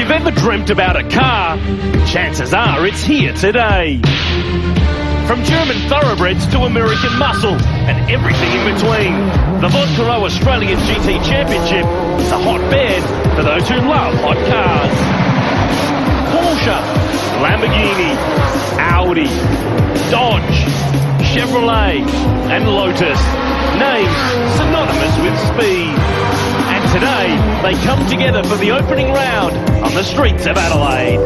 you've ever dreamt about a car, chances are it's here today. From German thoroughbreds to American muscle and everything in between, the Vodka Australian GT Championship is a hotbed for those who love hot cars. Porsche, Lamborghini, Audi, Dodge, Chevrolet and Lotus, names synonymous with speed. And today, they come together for the opening round on the streets of Adelaide.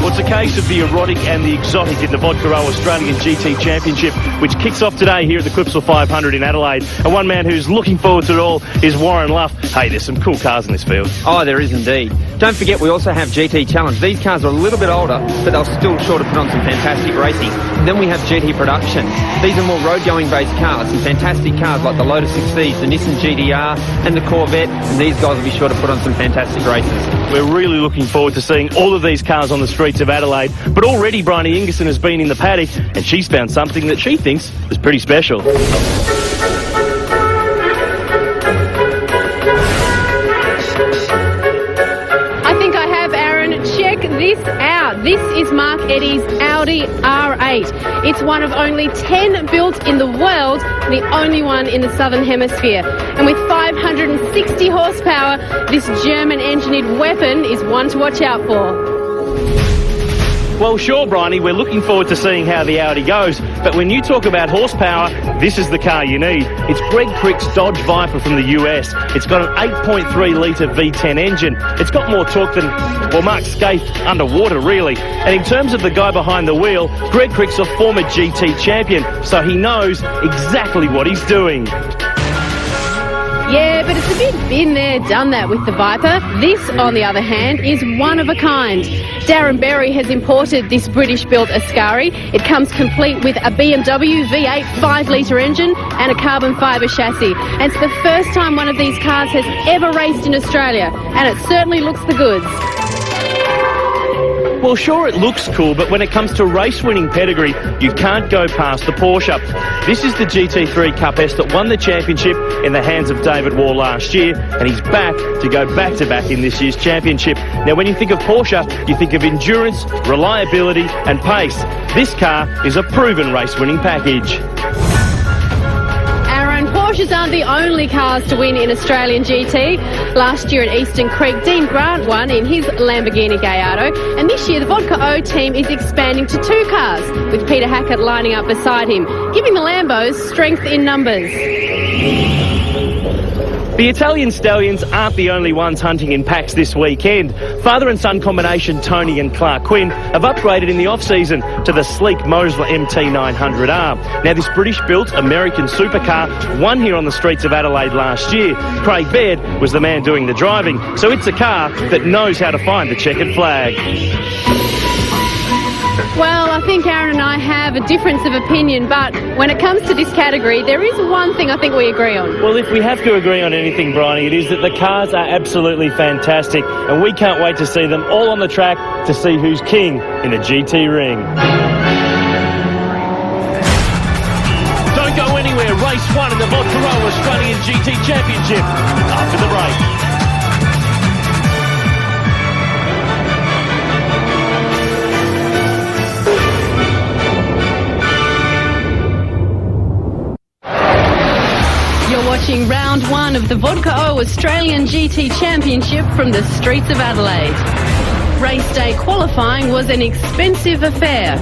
Well, it's a case of the erotic and the exotic in the Vodka Australian GT Championship, which kicks off today here at the Clipsal 500 in Adelaide. And one man who's looking forward to it all is Warren Luff. Hey, there's some cool cars in this field. Oh, there is indeed. Don't forget, we also have GT Challenge. These cars are a little bit older, but they're still sure to put on some fantastic racing. Then we have GT Production. These are more road-going based cars, some fantastic cars like the Lotus 6Ds, the Nissan GDR and the Corvette, and these guys will be sure to put on some fantastic races. We're really looking forward to seeing all of these cars on the streets of Adelaide, but already Bryony Ingerson has been in the paddock and she's found something that she thinks is pretty special. Check this out. This is Mark Eddy's Audi R8. It's one of only 10 built in the world, the only one in the Southern Hemisphere. And with 560 horsepower, this German-engineered weapon is one to watch out for. Well, sure, Bryony, we're looking forward to seeing how the Audi goes, but when you talk about horsepower, this is the car you need. It's Greg Crick's Dodge Viper from the US. It's got an 8.3-litre V10 engine. It's got more torque than, well, Mark Skaife underwater, really. And in terms of the guy behind the wheel, Greg Crick's a former GT champion, so he knows exactly what he's doing. Yeah, but it's a bit been there, done that with the Viper. This, on the other hand, is one of a kind. Darren Berry has imported this British-built Ascari. It comes complete with a BMW V8 5-litre engine and a carbon fibre chassis. And it's the first time one of these cars has ever raced in Australia, and it certainly looks the goods. Well, sure, it looks cool, but when it comes to race-winning pedigree, you can't go past the Porsche. This is the GT3 Cup S that won the championship in the hands of David Waugh last year, and he's back to go back-to-back in this year's championship. Now, when you think of Porsche, you think of endurance, reliability and pace. This car is a proven race-winning package. Porsches aren't the only cars to win in Australian GT. Last year at Eastern Creek, Dean Grant won in his Lamborghini Gallardo, and this year the Vodka O team is expanding to 2 cars, with Peter Hackett lining up beside him, giving the Lambos strength in numbers. The Italian stallions aren't the only ones hunting in packs this weekend. Father and son combination Tony and Clark Quinn have upgraded in the off-season to the sleek Mosler MT900R. Now, this British-built American supercar won here on the streets of Adelaide last year. Craig Baird was the man doing the driving, so it's a car that knows how to find the checkered flag. Well, I think Aaron and I have a difference of opinion, but when it comes to this category, there is one thing I think we agree on. Well, if we have to agree on anything, Bryony, it is that the cars are absolutely fantastic, and we can't wait to see them all on the track to see who's king in the GT ring. Don't go anywhere. Race 1 in the Vodka Australian GT Championship after the break. Watching round 1 of the Vodka Australian GT Championship from the streets of Adelaide. Race day qualifying was an expensive affair.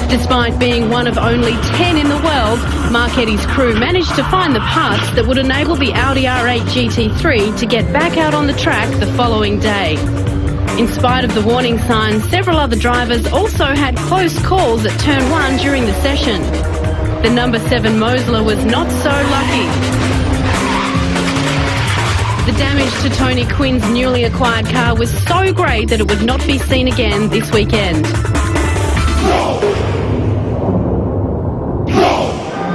Despite being one of only 10 in the world, Mark Eddy's crew managed to find the parts that would enable the Audi R8 GT3 to get back out on the track the following day. In spite of the warning signs, several other drivers also had close calls at turn 1 during the session. The number 7 Mosler was not so lucky. The damage to Tony Quinn's newly acquired car was so great that it would not be seen again this weekend.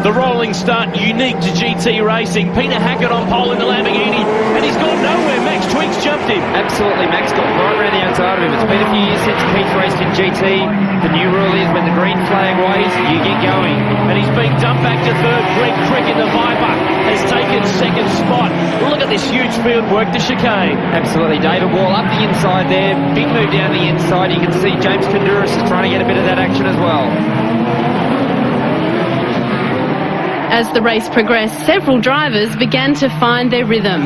The rolling start unique to GT racing. Peter Hackett on pole in the Lamborghini, and he's gone nowhere. Max Twiggs jumped him. Absolutely, Max got right around the outside of him. It's been a few years since Keith raced in GT. The new rule is when the green flag waves, you get going. And he's been dumped back to third. Greg Crick in the Viper has taken second spot. Look at this huge field work to chicane. Absolutely, David Wall up the inside there. Big move down the inside. You can see James Kanduris is trying to get a bit of that action as well. As the race progressed, several drivers began to find their rhythm.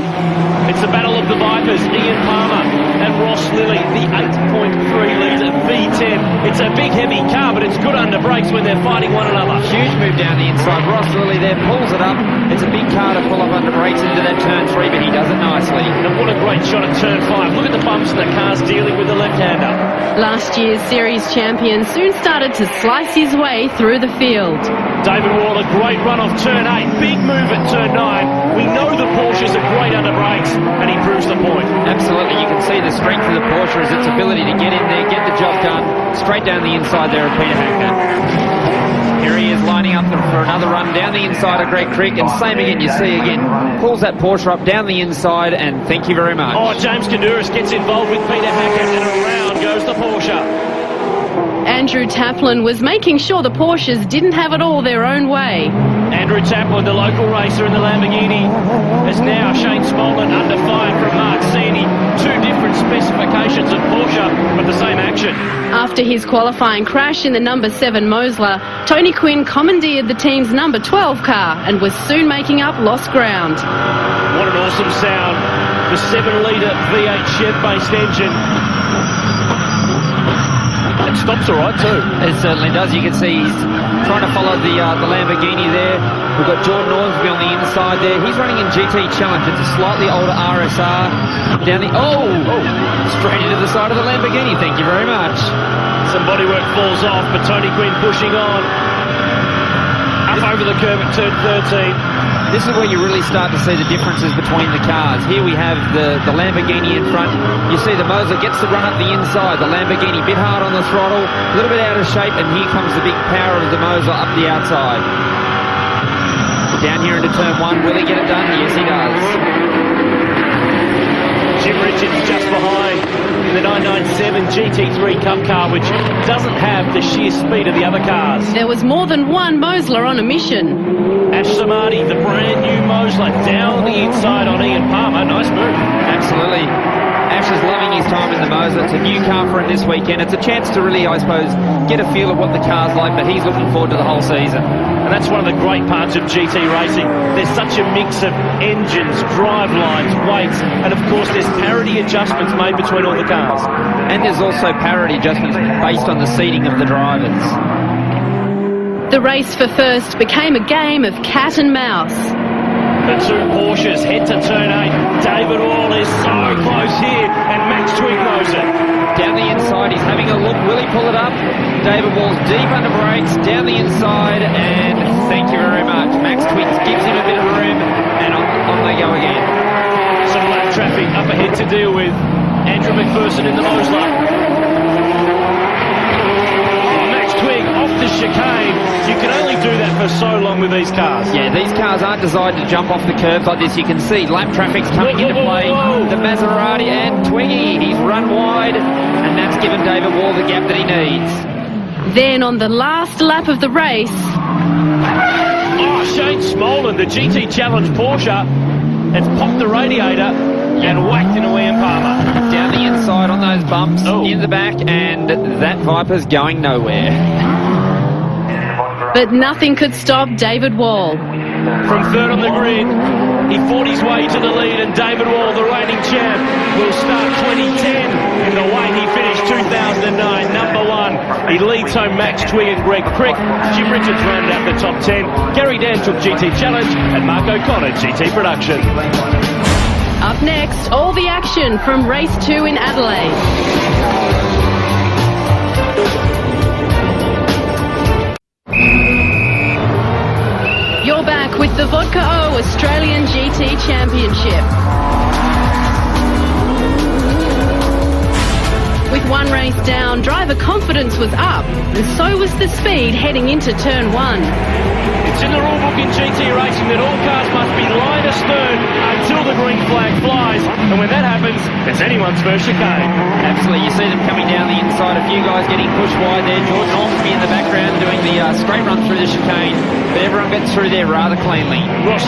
It's the battle of the Vipers, Ian Palmer and Ross Lilly, the 8.3 litre V10. It's a big, heavy car, but it's good under brakes when they're fighting one another. Huge move down the inside. Ross Lilly there pulls it up. It's a big car to pull up under brakes into that turn 3, but he does it nicely. And what a great shot at turn 5. Look at the bumps and the car's dealing with the left-hander. Last year's series champion soon started to slice his way through the field. David Wall, a great run off turn 8. Big move at turn 9. We know the Porsches are great under brakes, and he proves the point. Absolutely, you can see the strength of the Porsche is its ability to get in there, get the job done, straight down the inside there of Peter Hackner. Here he is lining up for another run down the inside of Greg Crick, and same again, you see again, pulls that Porsche up down the inside, and thank you very much. Oh, James Kanduris gets involved with Peter Hackett, and around goes the Porsche. Andrew Taplin was making sure the Porsches didn't have it all their own way. Andrew Taplin, the local racer in the Lamborghini, has now Shane Smolin under fire from Mark Sandy. Two different specifications of Porsche, but the same action. After his qualifying crash in the number 7 Mosler, Tony Quinn commandeered the team's number 12 car and was soon making up lost ground. What an awesome sound. The 7-litre V8 Chev-based engine. It stops all right too. It certainly does. You can see he's trying to follow the Lamborghini there. We've got Jordan Ormsby on the inside there. He's running in GT Challenge. It's a slightly older RSR. Down the... straight into the side of the Lamborghini. Thank you very much. Some bodywork falls off, but Tony Quinn pushing on. Up over the curve at turn 13. This is where you really start to see the differences between the cars. Here we have the Lamborghini in front. You see the Moser gets to run up the inside. The Lamborghini a bit hard on the throttle, a little bit out of shape, and here comes the big power of the Moser up the outside. Down here into turn 1, will he get it done? Yes, he does. Jim Richards just behind in the 997 GT3 Cup car, which doesn't have the sheer speed of the other cars. There was more than one Mosler on a mission. Ash Samadi, the brand new Mosler, down the inside on Ian Palmer. Nice move. Absolutely. Ash is loving his time in the Moser. It's a new car for him this weekend. It's a chance to really, I suppose, get a feel of what the car's like, but he's looking forward to the whole season. And that's one of the great parts of GT racing. There's such a mix of engines, drive lines, weights, and of course there's parity adjustments made between all the cars. And there's also parity adjustments based on the seating of the drivers. The race for first became a game of cat and mouse. The two Porsches head to turn 8. David Wall is so close here, and Max Twig knows it. Down the inside, he's having a look. Will he pull it up? David Wall's deep under brakes, down the inside, and thank you very much. Max Twig gives him a bit of room, and on they go again. Some lap traffic up ahead to deal with. Andrew McPherson in the Mosler. The chicane, you can only do that for so long with these cars. Yeah, these cars aren't designed to jump off the curbs like this. You can see lap traffic's coming into play. The Maserati and Twiggy, he's run wide, and that's given David Wall the gap that he needs. Then on the last lap of the race... Oh, Shane Smolin, the GT Challenge Porsche, has popped the radiator and whacked into Ian Palmer. Down the inside on those bumps, in the back, and that Viper's going nowhere. But nothing could stop David Wall. From third on the grid, he fought his way to the lead, and David Wall, the reigning champ, will start 2010 in the way he finished 2009, number 1. He leads home Max Twig and Greg Crick. Jim Richards rounded out the top 10. Gary Dan took GT Challenge, and Mark O'Connor GT Production. Up next, all the action from race 2 in Adelaide. You're back with the Vodka O Australian GT Championship. With one race down, driver confidence was up, and so was the speed heading into turn 1. It's in the rulebook in GT racing that all cars must be line astern until the green flag flies, and when that happens, it's anyone's first chicane. Absolutely, you see them coming down the inside, a few guys getting pushed wide there. Jordan Ormsby in the background doing the straight run through the chicane, but everyone gets through there rather cleanly. Ross